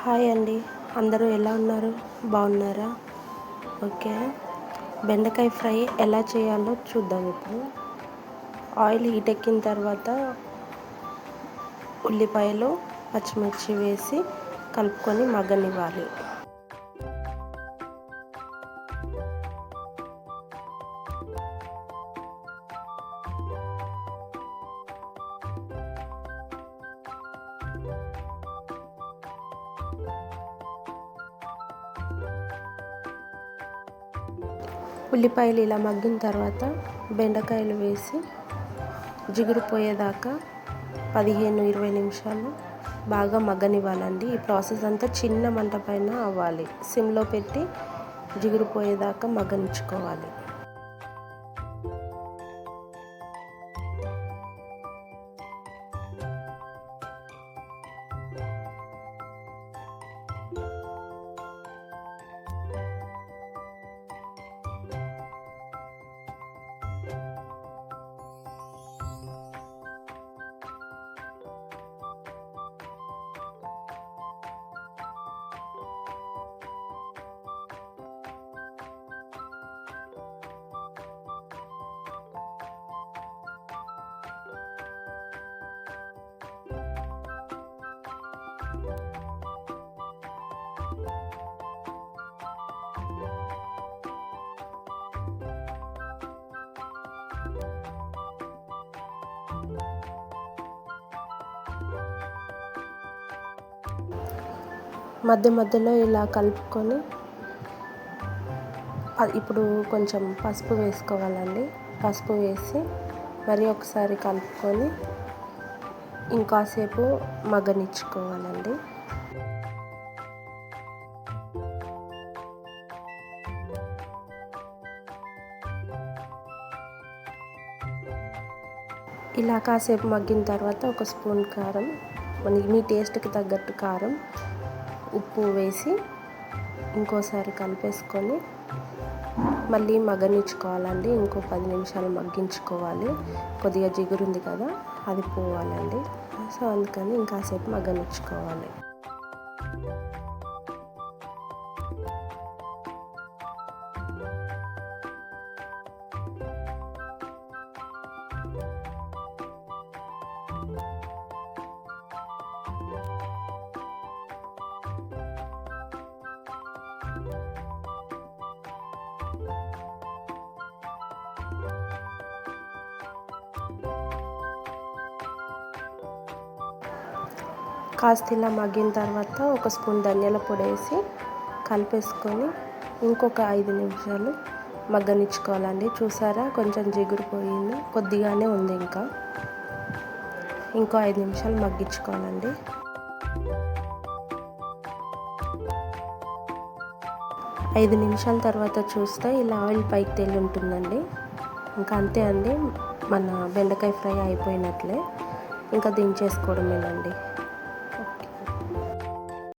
Hi అండి. అందరూ ఎలా ఉన్నారు? బాగున్నారా? ఓకే. బెండకాయ ఫ్రై ఎలా చేయాలో చూద్దాం ఇప్పుడు. ఆయిల్ హీట్ ఎక్కిన తర్వాత ఉల్లిపాయలు, పచ్చిమిర్చి వేసి కలుపుకొని మగ్గనివ్వాలి. ఉల్లిపాయలు ఇలా మగ్గిన తర్వాత బెండకాయలు వేసి జిగురు పోయేదాకా 15-20 నిమిషాలు బాగా మగ్గనివ్వాలండి. ఈ ప్రాసెస్ అంతా చిన్న మంట పైన అవ్వాలి. సిమ్లో పెట్టి జిగురు పోయేదాకా మగ్గనిచ్చుకోవాలి. మధ్యలో ఇలా కలుపుకొని ఇప్పుడు కొంచెం పసుపు వేసుకోవాలండి. పసుపు వేసి మరి ఒకసారి కలుపుకొని ఇంకాసేపు మగ్గనిచ్చుకోవాలండి. ఇలా కాసేపు మగ్గిన తర్వాత ఒక స్పూన్ కారం, మీ టేస్ట్కి తగ్గట్టు కారం, ఉప్పు వేసి ఇంకోసారి కలిపేసుకొని మళ్ళీ మగ్గనిచ్చుకోవాలండి. ఇంకో 10 నిమిషాలు మగ్గించుకోవాలి. కొద్దిగా జిగురు ఉంది కదా, అది పోవాలండి. సో అందుకని ఇంకాసేపు మగ్గనిచ్చుకోవాలి. కాస్త ఇలా మగ్గిన తర్వాత ఒక స్పూన్ ధనియాల పొడి వేసి కలిపేసుకొని ఇంకొక 5 నిమిషాలు మగ్గనిచ్చుకోవాలండి. చూసారా, కొంచెం జిగురు పోయింది, కొద్దిగానే ఉంది. ఇంకో 5 నిమిషాలు మగ్గించుకోవాలండి. ఐదు నిమిషాల తర్వాత చూస్తే ఇలా ఆయిల్ పైకి తేలి ఉంటుందండి. ఇంకా అంతే అండి, మన బెండకాయ ఫ్రై అయిపోయినట్లే. ఇంకా దించేసుకోవడమేనండి.